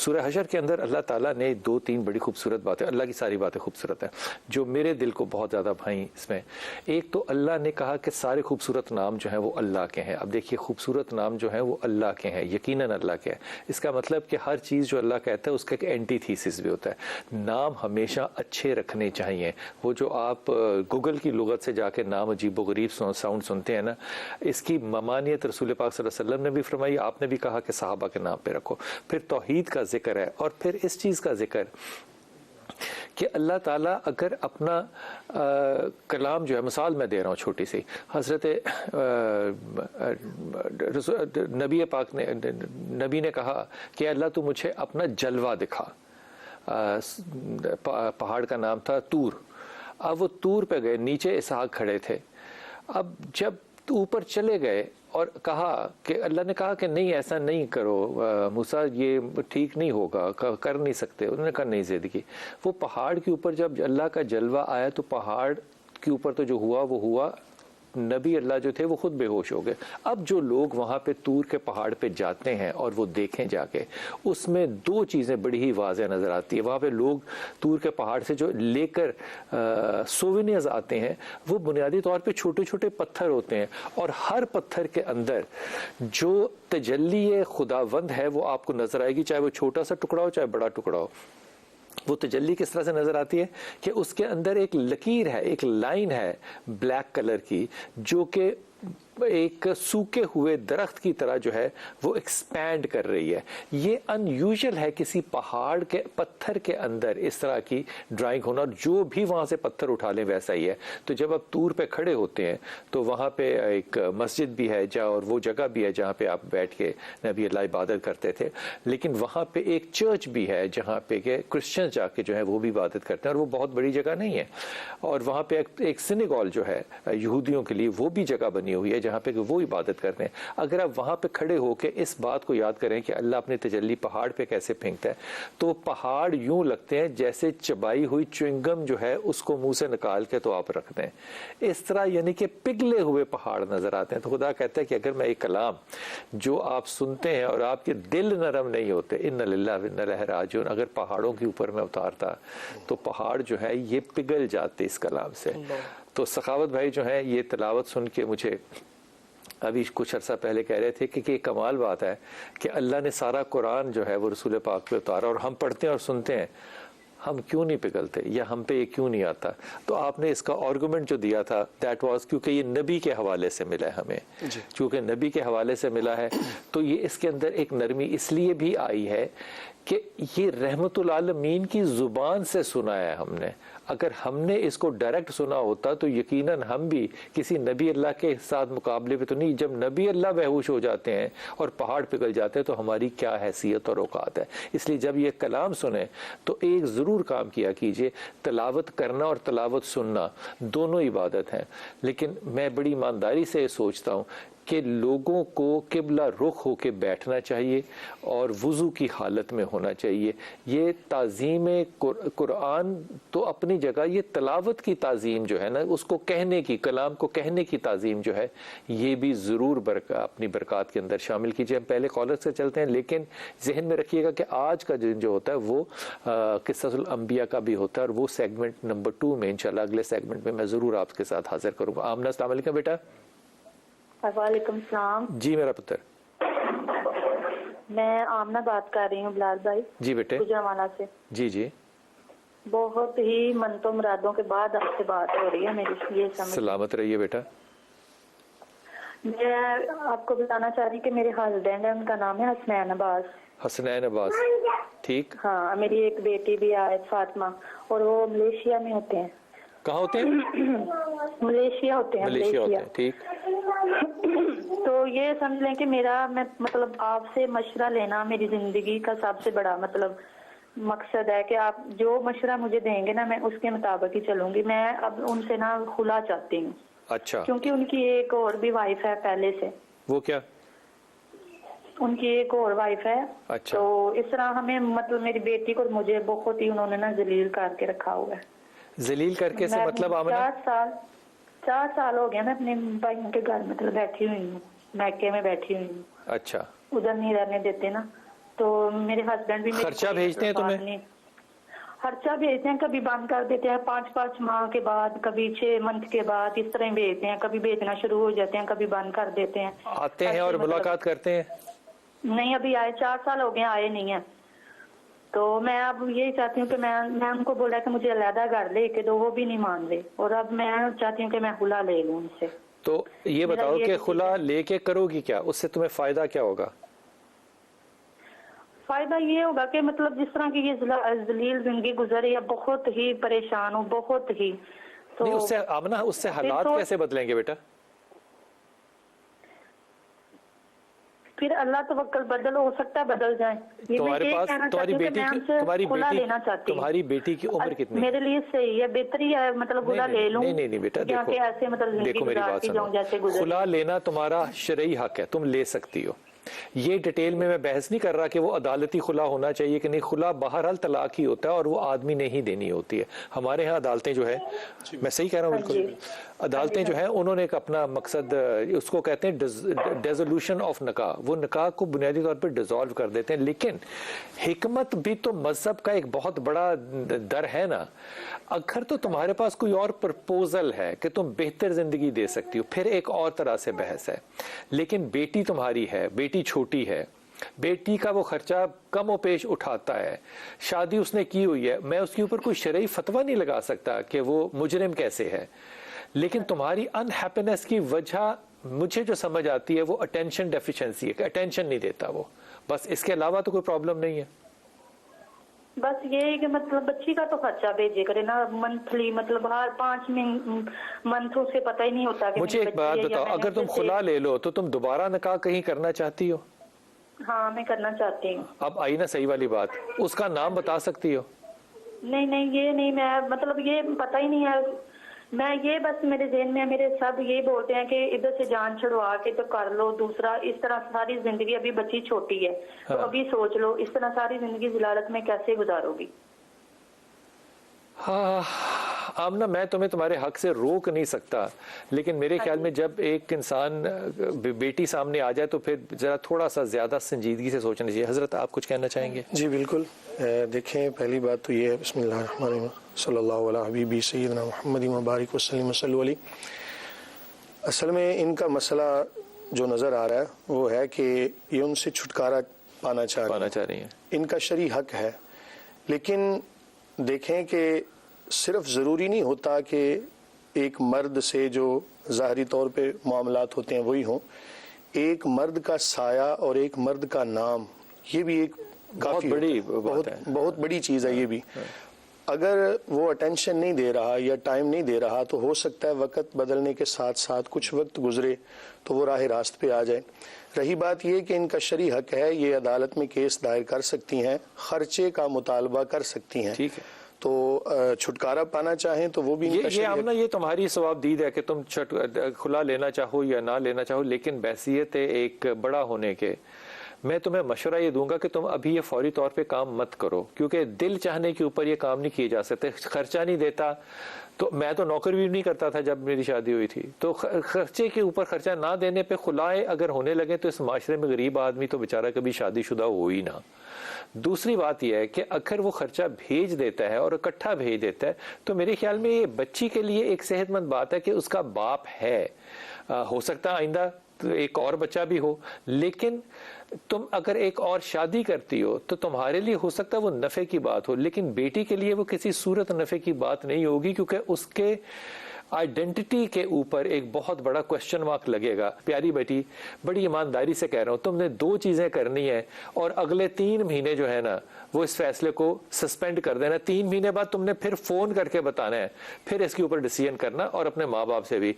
سورہ حشر کے اندر اللہ تعالیٰ نے 2-3 بڑی خوبصورت باتیں، اللہ کی ساری باتیں خوبصورت ہیں جو میرے دل کو بہت زیادہ بھائیں اس میں. ایک تو اللہ نے کہا کہ سارے خوبصورت نام جو ہیں وہ اللہ کے ہیں. اب دیکھیے خوبصورت نام جو ہیں وہ اللہ کے ہیں، یقیناً اللہ کے ہیں. اس کا مطلب کہ ہر چیز جو اللہ کہتا ہے اس کا ایک اینٹی تھیسس بھی ہوتا ہے. نام ہمیشہ اچھے رکھنے چاہیے. وہ جو آپ گوگل کی لغت سے جا کے نام عجیب و غریب ساؤنڈ سنتے ہیں نا، اس کی ممانعت رسول پاک صلی اللہ علیہ وسلم نے بھی فرمائی، آپ نے بھی کہا کہ صحابہ کے نام پہ رکھو. پھر توحید کا ذکر ہے، اور پھر اس چیز کا ذکر کہ اللہ تعالیٰ اگر اپنا کلام جو ہے، مثال میں دے رہا ہوں چھوٹی سی، حضرت نبی نے کہا کہ اللہ تو مجھے اپنا جلوہ دکھا. پہاڑ کا نام تھا طور. اب وہ طور پہ گئے، نیچے اسحاق کھڑے تھے. اب جب اوپر چلے گئے اور کہا کہ اللہ نے کہا کہ نہیں ایسا نہیں کرو موسیٰ، یہ ٹھیک نہیں ہوگا، کر نہیں سکتے. انہوں نے کہا نہیں زندگی. وہ پہاڑ کے اوپر جب اللہ کا جلوہ آیا تو پہاڑ کے اوپر تو جو ہوا وہ ہوا، نبی اللہ جو تھے وہ خود بے ہوش ہو گئے. اب جو لوگ وہاں پہ طور کے پہاڑ پہ جاتے ہیں اور وہ دیکھیں جا کے، اس میں 2 چیزیں بڑی ہی واضح نظر آتی ہے. وہاں پہ لوگ طور کے پہاڑ سے جو لے کر سووینئرز آتے ہیں، وہ بنیادی طور پہ چھوٹے چھوٹے پتھر ہوتے ہیں، اور ہر پتھر کے اندر جو تجلی خداوند ہے وہ آپ کو نظر آئے گی، چاہے وہ چھوٹا سا ٹکڑا ہو چاہے بڑا ٹکڑا ہو. وہ تجلی کس طرح سے نظر آتی ہے کہ اس کے اندر ایک لکیر ہے، ایک لائن ہے بلیک کلر کی، جو کہ ایک سوکے ہوئے درخت کی طرح جو ہے وہ ایکسپینڈ کر رہی ہے. یہ ان یوزل ہے کسی پہاڑ کے پتھر کے اندر اس طرح کی ڈرائنگ ہونا، اور جو بھی وہاں سے پتھر اٹھا لیں ویسا ہی ہے. تو جب آپ طور پہ کھڑے ہوتے ہیں تو وہاں پہ ایک مسجد بھی ہے اور وہ جگہ بھی ہے جہاں پہ آپ بیٹھ کے نبی اللہ عبادت کرتے تھے، لیکن وہاں پہ ایک چرچ بھی ہے جہاں پہ کہ کرسچن جا کے جو ہے وہ بھی عبادت کرتے ہیں، اور وہ بہت بڑی جگہ نہیں ہے. اور وہاں پہ ایک سینیگال جو ہے یہودیوں کے لیے، وہ بھی جگہ بنی ہوئی ہے جہاں پہ کہ وہ عبادت کرتے ہیں. اگر آپ وہاں پہ کھڑے ہو کے اس بات کو یاد کریں کہ اللہ اپنی تجلی پہاڑ پہ کیسے پھینکتا ہے، تو پہاڑ یوں لگتے ہیں جیسے چبائی ہوئی چوئنگم جو ہے اس کو منہ سے نکال کے تو آپ رکھتے ہیں. اس طرح یعنی کہ پگھلے ہوئے پہاڑ نظر آتے ہیں. تو خدا کہتا ہے کہ اگر میں ایک کلام جو آپ سنتے ہیں اور آپ کے دل نرم نہیں ہوتے، ان للہ و انا الیہ راجعون، اگر پہاڑوں کے اوپر میں اتارتا تو پہاڑ جو ہے یہ پگھل جاتے اس کلام سے. تو سخاوت بھائی جو ہیں یہ تلاوت سن کے مجھے ابھی کچھ عرصہ پہلے کہہ رہے تھے کہ یہ کمال بات ہے کہ اللہ نے سارا قرآن جو ہے وہ رسول پاک پہ اتارا، اور ہم پڑھتے ہیں اور سنتے ہیں، ہم کیوں نہیں پگھلتے یا ہم پہ یہ کیوں نہیں آتا. تو آپ نے اس کا آرگومنٹ جو دیا تھا دیٹ واز کیونکہ یہ نبی کے حوالے سے ملا ہے ہمیں. چونکہ نبی کے حوالے سے ملا ہے تو یہ اس کے اندر ایک نرمی اس لیے بھی آئی ہے کہ یہ رحمت العالمین کی زبان سے سنا ہے ہم نے. اگر ہم نے اس کو ڈائریکٹ سنا ہوتا تو یقیناً ہم بھی کسی نبی اللہ کے ساتھ مقابلے پہ تو نہیں. جب نبی اللہ بےہوش ہو جاتے ہیں اور پہاڑ پگھل جاتے ہیں تو ہماری کیا حیثیت اور اوقات ہے. اس لیے جب یہ کلام سنیں تو ایک ضرور کام کیا کیجئے، تلاوت کرنا اور تلاوت سننا دونوں عبادت ہیں. لیکن میں بڑی ایمانداری سے یہ سوچتا ہوں کہ لوگوں کو قبلہ رخ ہو کے بیٹھنا چاہیے اور وضو کی حالت میں ہونا چاہیے. یہ تعظیم قرآن تو اپنی جگہ، یہ تلاوت کی تعظیم جو ہے نا، اس کو کہنے کی، کلام کو کہنے کی تعظیم جو ہے، یہ بھی ضرور اپنی برکات کے اندر شامل کیجیے. ہم پہلے کالر سے چلتے ہیں، لیکن ذہن میں رکھیے گا کہ آج کا دن جو ہوتا ہے وہ قصص الانبیاء کا بھی ہوتا ہے، اور وہ سیگمنٹ نمبر 2 میں انشاءاللہ اگلے سیگمنٹ میں میں ضرور آپ کے ساتھ حاضر کروں گا. آمنہ السلام علیکم بیٹا. وعلیکم السلام. جی میرا پتر. میں آمنہ بات کر رہی ہوں بلال بھائی. جی بیٹے. گجرانوالہ سے. جی جی. بہت ہی منتوں مرادوں کے بعد آپ سے بات ہو رہی ہے میری. یہ سمجھ سلامت رہیے بیٹا. میں آپ کو بتانا چاہ رہی کہ میرے ہسبینڈ ہے، ان کا نام ہے حسنین عباس. حسنین عباس. ٹھیک. ہاں، میری ایک بیٹی بھی ہے فاطمہ، اور وہ ملیشیا میں ہوتے ہیں. کہاں ہوتے ہیں؟ ملیشیا ہوتے ہیں. ملیشیا ہوتے ہیں. ٹھیک. تو یہ سمجھ لیں کہ میرا مطلب آپ سے مشورہ لینا میری زندگی کا سب سے بڑا مطلب مقصد ہے کہ آپ جو مشورہ مجھے دیں گے نا میں اس کے مطابق ہی چلوں گی. میں اب ان سے نا خلا چاہتی ہوں. اچھا. کیونکہ ان کی ایک اور بھی وائف ہے پہلے سے. وہ کیا؟ ان کی ایک اور وائف ہے. اچھا. تو اس طرح ہمیں مطلب میری بیٹی کو مجھے بہت ہی انہوں نے نا ذلیل کر کے رکھا ہوا ہے. ذلیل کر کے سے مطلب آمنہ 4 سال ہو گیا میں اپنے بھائیوں کے گھر مطلب بیٹھی ہوئی ہوں، میکے میں بیٹھی ہوئی ہوں. اچھا. ادھر نہیں رہنے دیتے نا. تو میرے ہسبینڈ بھی خرچہ بھیجتے ہیں تمہیں؟ خرچہ بھیجتے ہیں، کبھی بند کر دیتے ہیں 5 ماہ کے بعد، کبھی 6 منتھ کے بعد، اس طرح بھیجتے ہیں، کبھی بھیجنا شروع ہو جاتے ہیں، کبھی بند کر دیتے ہیں۔ آتے ہیں اور ملاقات کرتے ہیں؟ نہیں، ابھی آئے 4 سال ہو گئے آئے نہیں ہیں۔ تو میں اب یہی چاہتی ہوں کہ میں ان کو بولا کہ مجھے علیحدہ گھر لے کے دو، وہ بھی نہیں مان رہے، اور اب میں چاہتی ہوں کہ میں خلا لے لوں ان سے۔ تو یہ بتاؤ کہ خلا لے کے کرو گی کیا؟ اس سے تمہیں فائدہ کیا ہوگا؟ فائدہ یہ ہوگا کہ مطلب جس طرح کی یہ ذلیل زندگی گزری ہے، بہت ہی پریشان ہوں، بہت ہی۔ تو نہیں، اس سے آمنہ، اس سے حالات کیسے بدلیں گے بیٹا؟ پھر اللہ توکل بدل ہو سکتا ہے بدل جائیں۔ تمہارے پاس تمہاری بیٹی کی عمر کتنی؟ میرے لیے صحیح ہے، بہتری ہے، مطلب خلا لے لوں۔ نہیں بیٹا، دیکھو میری بات سنو، خلا لینا تمہارا شرعی حق ہے، تم لے سکتی ہو۔ یہ ڈیٹیل میں بحث نہیں کر رہا کہ وہ عدالتی خلا ہونا چاہیے کہ نہیں، خلا بہرحال طلاق ہی ہوتا ہے اور وہ آدمی نے ہی دینی ہوتی ہے۔ ہمارے ہاں عدالتیں جو ہے، میں صحیح کہہ رہا ہوں بالکل، عدالتیں جو ہیں انہوں نے ایک اپنا مقصد، اس کو کہتے ہیں ڈیزولوشن آف نکاح، وہ نکاح کو بنیادی طور پر ڈیزالو کر دیتے ہیں۔ لیکن حکمت بھی تو مذہب کا ایک بہت بڑا در ہے نا۔ اگر تو تمہارے پاس کوئی اور پرپوزل ہے کہ تم بہتر زندگی دے سکتی ہو، پھر ایک اور طرح سے بحث ہے۔ لیکن بیٹی تمہاری ہے، بیٹی چھوٹی ہے، بیٹی کا وہ خرچہ کم و پیش اٹھاتا ہے، شادی اس نے کی ہوئی ہے، میں اس کے اوپر کوئی شرعی فتویٰ نہیں لگا سکتا کہ وہ مجرم کیسے ہے۔ لیکن تمہاری ان ہیپینس کی وجہ مجھے جو سمجھ آتی ہے وہ اٹینشن ڈیفیشنسی ہے، کہ اٹینشن نہیں دیتا وہ، بس اس کے علاوہ تو کوئی پرابلم نہیں ہے۔ بس یہ ہے کہ مطلب بچی کا تو خرچہ بھیجے کرے نا منتھلی، مطلب ہر 5 منتھوں سے پتہ ہی نہیں ہوتا کہ مجھے ایک بات بتاؤ، اگر تم خلا لے لو تو تم دوبارہ نکاح کہیں کرنا چاہتی ہو؟ ہاں میں کرنا چاہتی ہوں۔ اب آئی نا صحیح والی بات، اس کا نام بتا سکتی ہو؟ نہیں یہ نہیں، میں مطلب یہ پتہ ہی نہیں ہے، میں یہ بس میرے ذہن میں میرے سب یہ بولتے ہیں کہ ادھر سے جان چھڑوا کے تو کر لو دوسرا، اس طرح ساری زندگی، ابھی بچی چھوٹی ہے تو ابھی سوچ لو اس طرح ساری زندگی ذلالت میں کیسے گزارو گی۔ ہاں آمنہ، میں تمہیں تمہارے حق سے روک نہیں سکتا، لیکن میرے خیال میں جب ایک انسان بیٹی سامنے آ جائے تو پھر ذرا تھوڑا سا زیادہ سنجیدگی سے سوچنا چاہیے۔ حضرت آپ کچھ کہنا چاہیں گے؟ جی بالکل، دیکھیں پہلی بات تو یہ ہے، بسم اللہ الرحمن الرحیم، صلی اللہ علیہ حبیبی سیدنا محمد مبارک وسلم صلی علیہ۔ اصل میں ان کا مسئلہ جو نظر آ رہا ہے وہ ہے کہ یہ ان سے چھٹکارا پانا چاہ رہی ہیں، ان کا شرعی حق ہے۔ لیکن دیکھیں کہ صرف ضروری نہیں ہوتا کہ ایک مرد سے جو ظاہری طور پہ معاملات ہوتے ہیں وہی ہوں، ایک مرد کا سایہ اور ایک مرد کا نام، یہ بھی ایک بہت بڑی چیز ہے۔ یہ بھی اگر وہ اٹینشن نہیں دے رہا یا ٹائم نہیں دے رہا تو ہو سکتا ہے وقت بدلنے کے ساتھ ساتھ کچھ وقت گزرے تو وہ راہ راست پہ آ جائے۔ رہی بات یہ کہ ان کا شرعی حق ہے، یہ عدالت میں کیس دائر کر سکتی ہیں، خرچے کا مطالبہ کر سکتی ہیں، ٹھیک ہے، تو چھٹکارا پانا چاہیں تو وہ بھی یہ تمہاری ثواب دید ہے کہ تم کھلا لینا چاہو یا نہ لینا چاہو، لیکن بحثیت ایک بڑا ہونے کے میں تمہیں مشورہ یہ دوں گا کہ تم ابھی یہ فوری طور پہ کام مت کرو، کیونکہ دل چاہنے کے اوپر یہ کام نہیں کیے جا سکتے۔ خرچہ نہیں دیتا تو میں تو نوکری بھی نہیں کرتا تھا جب میری شادی ہوئی تھی، تو خرچے کے اوپر خرچہ نہ دینے پہ خلائے اگر ہونے لگے تو اس معاشرے میں غریب آدمی تو بیچارہ کبھی شادی شدہ ہو ہی نہ۔ دوسری بات یہ ہے کہ اگر وہ خرچہ بھیج دیتا ہے اور اکٹھا بھیج دیتا ہے تو میرے خیال میں یہ بچی کے لیے ایک صحت مند بات ہے کہ اس کا باپ ہے، ہو سکتا ہے آئندہ ایک اور بچہ بھی ہو، لیکن تم اگر ایک اور شادی کرتی ہو تو تمہارے لیے ہو سکتا ہے وہ نفع کی بات ہو، لیکن بیٹی کے لیے وہ کسی صورت نفع کی بات نہیں ہوگی، کیونکہ اس کے آئیڈینٹی کے اوپر ایک بہت بڑا کوشچن مارک لگے گا۔ پیاری بیٹی، بڑی ایمانداری سے کہہ رہا ہوں، تم نے 2 چیزیں کرنی ہیں اور اگلے 3 مہینے جو ہے نا وہ اس فیصلے کو سسپینڈ کر دینا۔ 3 مہینے بعد تم نے پھر فون کر کے بتانا ہے، پھر اس کے اوپر ڈیسیژن کرنا، اور اپنے ماں باپ سے بھی۔